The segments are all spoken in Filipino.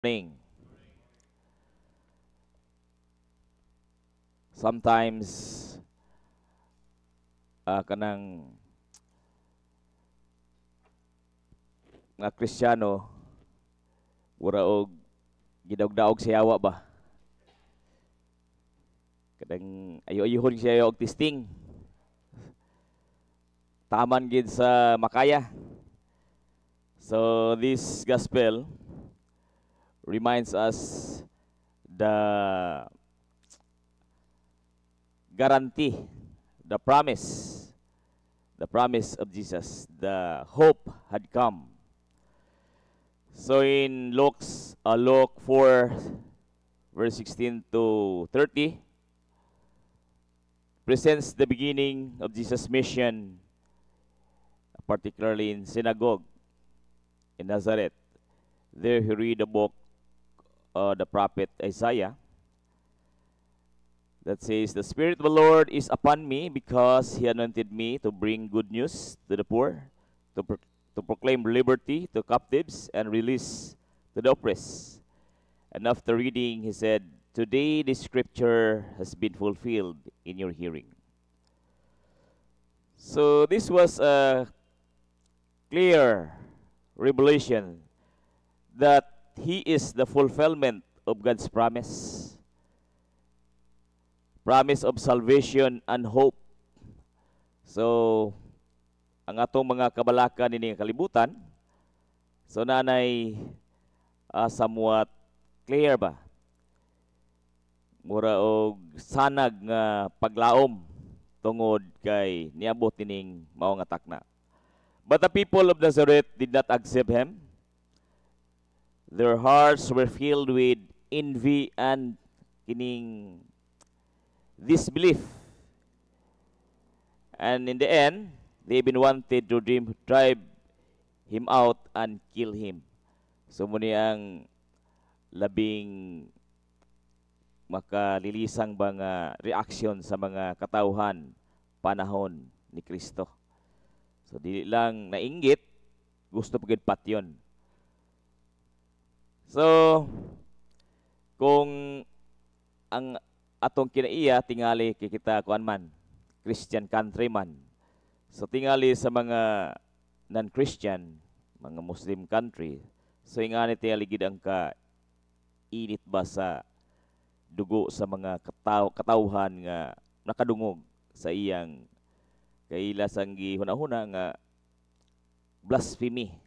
Morning. Sometimes kanang mga Kristiyano wala og gidawg-daog sa yawa ba. Kadang ayo-ayohon siya og testing. Taman gid sa makaya. So this gospel reminds us the guarantee, the promise of Jesus. The hope had come. So in Luke 4, verse 16 to 30, presents the beginning of Jesus' mission, particularly in synagogue in Nazareth. There he read the book the prophet Isaiah that says, "The Spirit of the Lord is upon me because he anointed me to bring good news to the poor, to proclaim liberty to captives and release to the oppressed." And after reading, he said, "Today this scripture has been fulfilled in your hearing." So this was a clear revelation that he is the fulfillment of God's promise of salvation and hope. So ang atong mga kabalakan ini kalibutan, so nanay somewhat clear ba, mura og sanag nga paglaom tungod kay niabot ining mao nga takna. But the people of Nazareth did not accept him. Their hearts were filled with envy and kining disbelief. And in the end, they even wanted to drive him out and kill him. So muni ang labing makalilisang mga reaksyon sa mga katauhan panahon ni Kristo. So dili lang nainggit, gusto pagid patyon. So kung ang atong kinaiya tingali kay kita kuan man Christian countryman. So tingali sa mga non-Christian, mga Muslim country. So ingani tingali gid ang ka init ba sa dugo sa mga katawhan nga nakadungog sa iyang kaila sang gihuna-huna nga blasphemy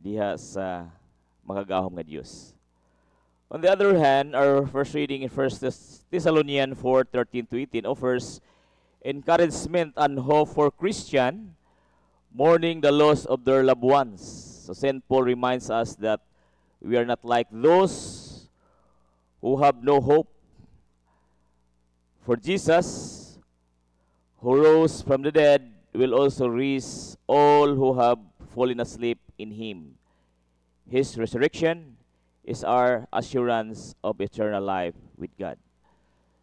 diha sa makagahom nga Dios. On the other hand, our first reading in 1 Thessalonians 4:13 to 18 offers encouragement and hope for Christian mourning the loss of their loved ones. So St. Paul reminds us that we are not like those who have no hope. For Jesus, who rose from the dead, will also raise all who have fallen asleep in him. His resurrection is our assurance of eternal life with God.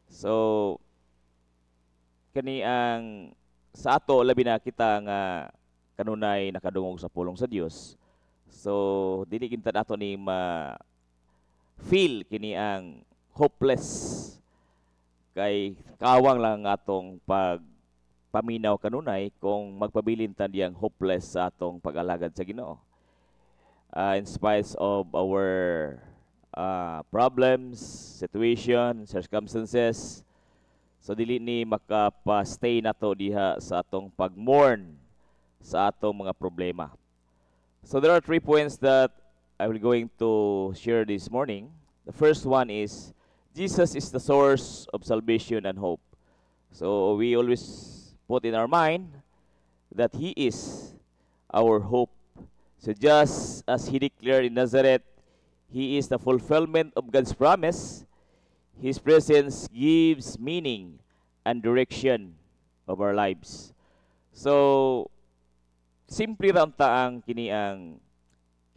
So, kani ang sa ato labi na kita nga kanunay nakadungog sa pulong sa Dios. So, dili kinta nato ni feel kini ang hopeless kay kawang lang atong paminaw kanunay kung magpabilin tan diyang hopeless sa atong pag-alagad sa Ginoo. In spite of our problems, situation, circumstances, so dili ni makapa-stay nato diha sa atong pag-mourn sa atong mga problema. So there are 3 points that I will going to share this morning. The first one is Jesus is the source of salvation and hope. So we always put in our mind that he is our hope. So just as he declared in Nazareth, he is the fulfillment of God's promise. His presence gives meaning and direction of our lives. So simple ra ang kini ang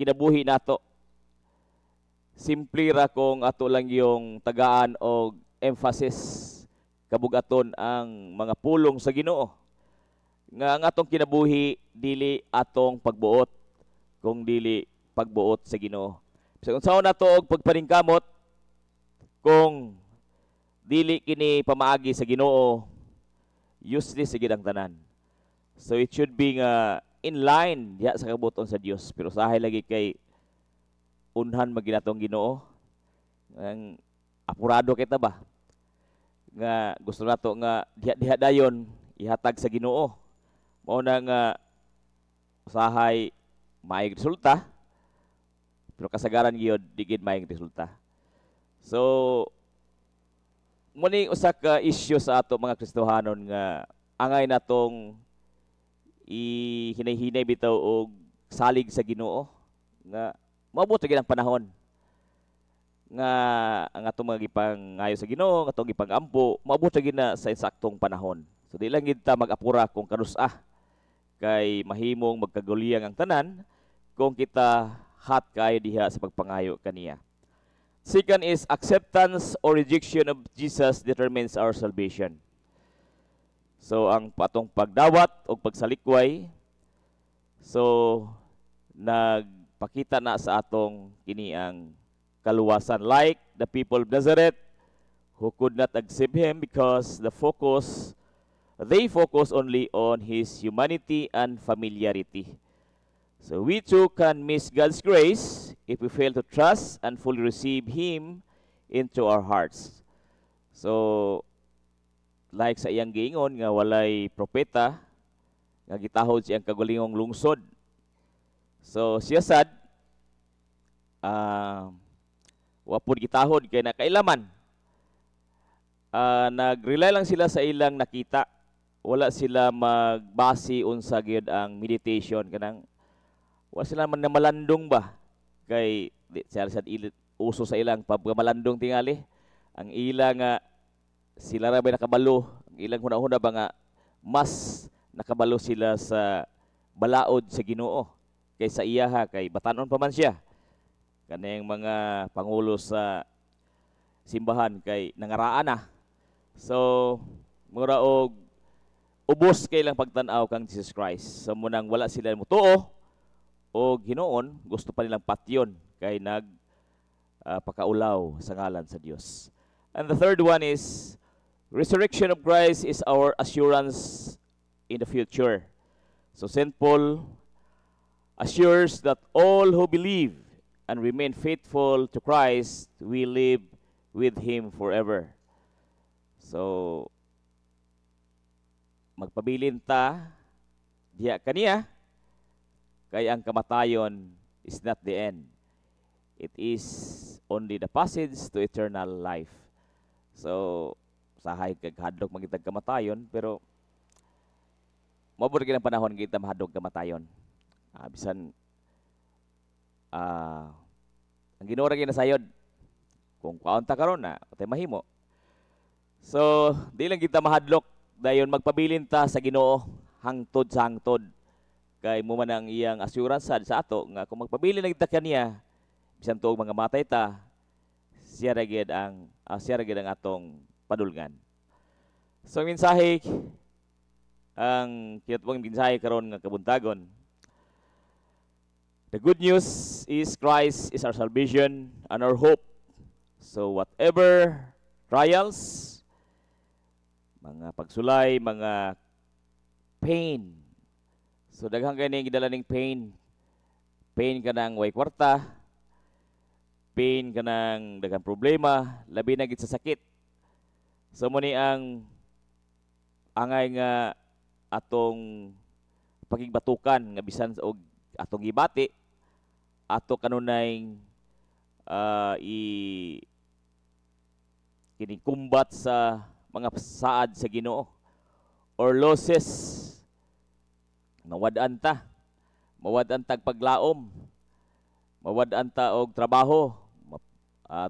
kinabuhi nato. Simple ra kung ato lang yung tagaan o emphasis kabugaton ang mga pulong sa Ginoo. Nga ang atong kinabuhi dili atong pagbuot kung dili pagbuot sa Ginoo. Sa unsaon nato og pagpaningkamot kung dili kini pamaagi sa Ginoo, useless sa gid ang tanan. So it should be nga in line diha sa kabuton sa Dios, pero sahay lagi kay unhan maginatong Ginoo. Ang apurado kita ba nga gusto nato nga diha dayon ihatag sa Ginoo. Mao na nga usahay maayong resulta, pero kasagaran gyud di gid maayong resulta. So muni usa ka issue sa ato mga Kristohanon nga angay natong ihinay-hinay bitaw og salig sa Ginoo nga maabot gid ang panahon nga ang atong mga gipangayo sa Ginoo, ang atong gipangampo, maabot gid na sa insaktong panahon. So di lang gid ta mag-apura kung kanus-a kay mahimong magkaguliyang ang tanan kung kita hot kayo diha sa pagpangayo kaniya. Second is acceptance or rejection of Jesus determines our salvation. So ang patong pagdawat o pagsalikway, so nagpakita na sa atong kini ang kaluwasan, like the people of Nazareth who could not accept him because they focus only on his humanity and familiarity. So we too can miss God's grace if we fail to trust and fully receive him into our hearts. So like sa iyang giingon nga walay propeta nga gitahod siyang kagulingong lungsod. So siya sad wapod gitahod kay nakailaman. Nag-rely lang sila sa ilang nakita. Wala sila magbasi unsa gyud ang meditation kanang wala sila man malandong ba kay sila sad uso sa ilang pagmalandong tingali. Ang ila nga sila ra bay nakabalo, ang ilang hunahuna ba nga mas nakabalo sila sa balaod sa Ginoo kaysa iyaha kay batanon pa man siya. Kanang mga pangulo sa simbahan kay nangaraan na. So mura og ubos kay lang pagtan-aw kang Jesus Christ. So munang wala sila mutuo o Ginoon, gusto pa nilang patyon kay pakaulaw sa ngalan sa Dios. And the third one is resurrection of Christ is our assurance in the future. So St. Paul assures that all who believe and remain faithful to Christ will live with him forever. So magpabilin ta diha kaniya kay ang kamatayon is not the end. It is only the passage to eternal life. So sahay kag hadlok magitag kamatayon, pero mabot gid ang panahon kita mahadlok kamatayon. Bisan ang Ginoo ra gyud nasayod kung kaon ta karon na patay mahimo. So di lang kita mahadlok dayon magpabilin ta sa Ginoo hangtod sa hangtod kay mo man ang iyang assurance sa ato nga kung magpabilin na kita kaniya bisan tuog mga matay ta, siya ra gyud ang atong padulngan. So mensahe ang kinatubang mensahe karon nga kabuntagon. The good news is Christ is our salvation and our hope. So whatever trials, mga pagsulay, mga pain. So daghang gani gidala ning pain. Pain kanang way kwarta, pain kanang daghang problema, labi na gid sa sakit. So mo ni ang angay nga atong pagigbatukan nga bisan og atong gibati ato kanunay kinikumbat sa mga saad sa Ginoo or losses, mawad-an ta paglaom, mawad-an ta og trabaho,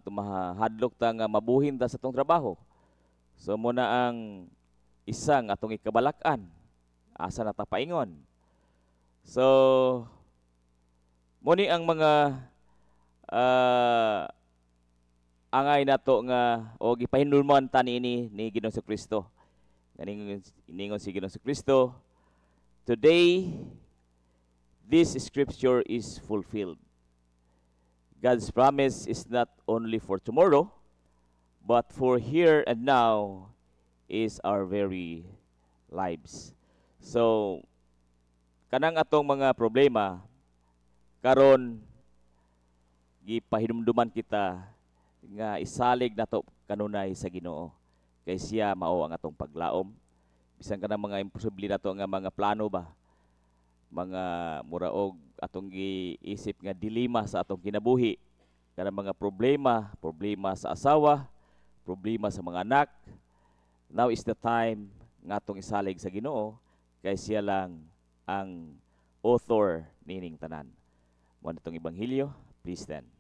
mahadlok ta nga mabuhin ta sa tong trabaho. So muna ang isang atong ikabalakan, asa na ta paingon. So muni ang mga angay nato nga o gipahinulman ta niini ni Ginoong Kristo. Iningon si Ginoong Kristo, today this scripture is fulfilled. God's promise is not only for tomorrow, but for here and now is our very lives. So, kanang atong mga problema, karon gipahinumduman kita nga isalig nato kanunay sa Ginoo. Kay siya mao ang atong paglaom. Bisan kanang mga imposible nato nga mga plano ba, mga muraog atong giisip nga dilema sa atong kinabuhi, kanang mga problema sa asawa, problema sa mga anak. Now is the time nga atong isalig sa Ginoo kay siya lang ang author nining tanan. Mo nitong ebanghelyo, please stand.